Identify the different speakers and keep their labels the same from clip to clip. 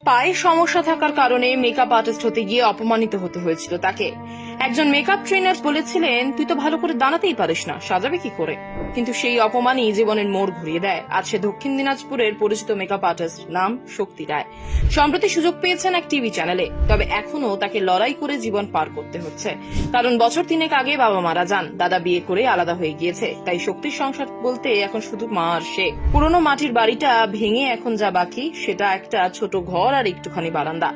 Speaker 1: পায়ে সমস্যা থাকার কারণে মেকআপ আর্টিস্ট হতে গিয়ে অপমানিত হতে হয়েছিল তাকে। একজন মেকআপ ট্রেনার বলেছিলেন, তুই তো ভালো করে দাঁড়াতেই পারিস না, সাজাবে কি করে? কিন্তু সেই অপমানই জীবনের মোড় ঘুরিয়ে দেয়। আজ সে দক্ষিণ দিনাজপুরের পরিচিত মেকআপ আর্টিস্ট, নাম শক্তি রায়। সম্প্রতি সুযোগ পেয়েছেন এক টিভি চ্যানেলে, তবে এখনো তাকে লড়াই করে জীবন পার করতে হচ্ছে। কারণ বছর 3 আগে বাবা মারা যান, দাদা বিয়ে করে আলাদা হয়ে গিয়েছে। তাই শক্তির সংসার বলতে এখন শুধু মা আর সে। পুরনো মাটির বাড়িটা ভেঙে এখন যা বাকি সেটা একটা ছোট ঘর আর একটুখানি বারান্দা।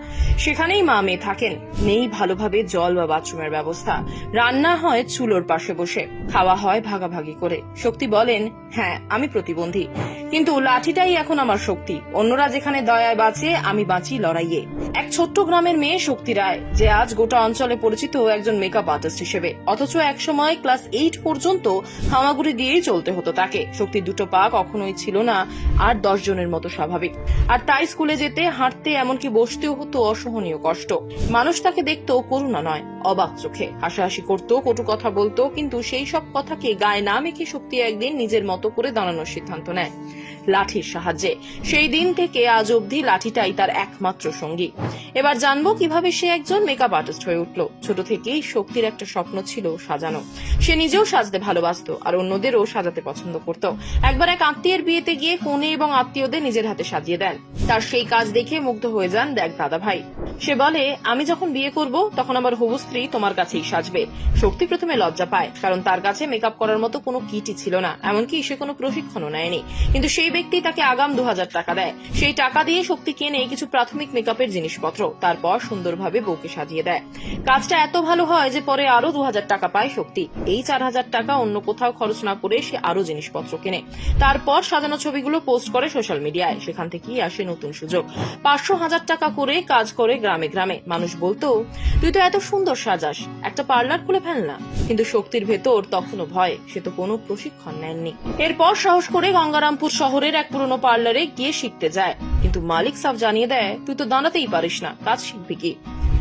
Speaker 1: সেখানেই মা মেয়ে থাকেন। নেই ভালোভাবে জল বা বাথরুমের ব্যবস্থা। রান্না হয় চুলোর পাশে বসে, খাওয়া হয় ভাগাভাগি করে। শক্তি বলেন, হ্যাঁ আমি প্রতিবন্ধী, কিন্তু লাঠিটাই এখন আমার শক্তি। অন্যরা যেখানে দয়ায় বাঁচে, আমি বাঁচি লড়াইয়ে। এক ছোট্ট গ্রামের মেয়ে শক্তি রায়, যে আজ গোটা অঞ্চলে পরিচিত একজন মেকআপ আর্টিস্ট হিসেবে। অথচ একসময় ক্লাস 8 পর্যন্ত হামাগুড়ি দিয়েই চলতে হতো তাকে। শক্তির দুটো পা কখনোই ছিল না আর 10 জনের মতো স্বাভাবিক। আর তাই স্কুলে যেতে, হাঁটতে, এমনকি বসতেও হতো অসহনীয় কষ্ট। মানুষ তাকে দেখতো করুণা নয়, অবাক চোখে। হাসাহাসি করতো, কটু কথা বলতো, কিন্তু সেই সব কথাকে গায়ে না মেখে শক্তি একদিন নিজের মতো করে দাঁড়ানোর সিদ্ধান্ত নেয়, লাঠির সাহায্যে। সেই দিন থেকে আজ অবধি লাঠিটাই তার একমাত্র সঙ্গী। এবার জানবো কিভাবে সে একজন মেকআপ আর্টিস্ট হয়ে উঠল। ছোট থেকেই শক্তির একটা স্বপ্ন ছিল সাজানো। সে নিজেও সাজতে ভালোবাসতো আর অন্যদেরও সাজাতে পছন্দ করত। একবার এক আত্মীয়ের বিয়েতে গিয়ে কনে এবং আত্মীয়দের নিজের হাতে সাজিয়ে দেন। তার সেই কাজ দেখে মুগ্ধ হয়ে যান এক দাদা ভাই। সে বলে, আমি যখন বিয়ে করব তখন আমার হবু স্ত্রী তোমার কাছেই সাজবে। শক্তি প্রথমে লজ্জা পায়, কারণ তার কাছে মেকআপ করার মতো কোনো কিটই ছিল না, এমনকি সে কোনো প্রশিক্ষণও নেয়নি। কিন্তু সেই ব্যক্তি তাকে আগাম 2000 টাকা দেয়। সেই টাকা দিয়ে শক্তি কেনে কিছু প্রাথমিক মেকআপের জিনিসপত্র, তারপর সুন্দরভাবে বউকে সাজিয়ে দেয়। কাজটা এত ভালো হয় যে পরে আরো 2000 টাকা পায় শক্তি। এই 4000 টাকা অন্য কোথাও খরচ না করে সে আরো জিনিসপত্র কেনে। তারপর সাজানো ছবিগুলো পোস্ট করে সোশ্যাল মিডিয়ায়। সেখান থেকেই আসে নতুন সুযোগ। 500-1000 টাকা করে কাজ করে গ্রামে গ্রামে। মানুষ বলতো, তুই তো এত সুন্দর সাজাস, একটা পার্লার খুলে ফেল না। কিন্তু শক্তির ভেতর তখনও ভয়, সে তো কোনো প্রশিক্ষণ নেননি। এরপর সাহস করে গঙ্গারামপুর শহরের এক পুরনো পার্লারে গিয়ে শিখতে যায়। কিন্তু মালিক সাফ জানিয়ে দেয়, তুই তো দাঁড়াতেই পারিস না, কাজ শিখবি কি?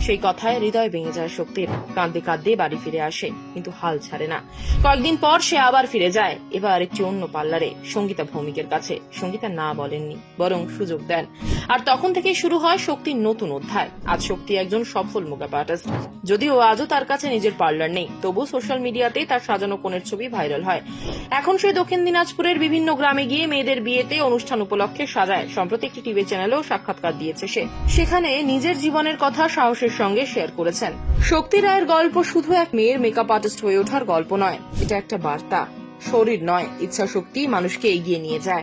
Speaker 1: সেই কথায় হৃদয় ভেঙে যায় শক্তির। কাঁদতে কাঁদতে বাড়ি ফিরে আসে, কিন্তু হাল ছাড়ে না। কয়েকদিন পর সে আবার ফিরে যায়, এবার একটি অন্য পার্লারে, সঙ্গীতা ভৌমিকের কাছে। সঙ্গীতা না বলেননি, বরং সুযোগ দেন। আর তখন থেকেই শুরু হয় শক্তির নতুন অধ্যায়। আজ শক্তি একজন সফল মেকআপ আর্টিস্ট। যদিও আজও তার কাছে নিজের পার্লার নেই, তবু সোশ্যাল মিডিয়াতে তার সাজানো কোণের ছবি ভাইরাল হয়। এখন সে দক্ষিণ দিনাজপুরের বিভিন্ন গ্রামে গিয়ে মেয়েদের বিয়েতে অনুষ্ঠান উপলক্ষে সাজায়। সম্প্রতি একটি টিভি চ্যানেলেও সাক্ষাৎকার দিয়েছে সে। সেখানে নিজের জীবনের কথা সাহসের সঙ্গে শেয়ার করেছেন। শক্তি রায়ের গল্প শুধু এক মেয়ের মেকআপ আর্টিস্ট হয়ে ওঠার গল্প নয়, এটা একটা বার্তা। শরীর নয়, ইচ্ছা শক্তি মানুষকে এগিয়ে নিয়ে যায়।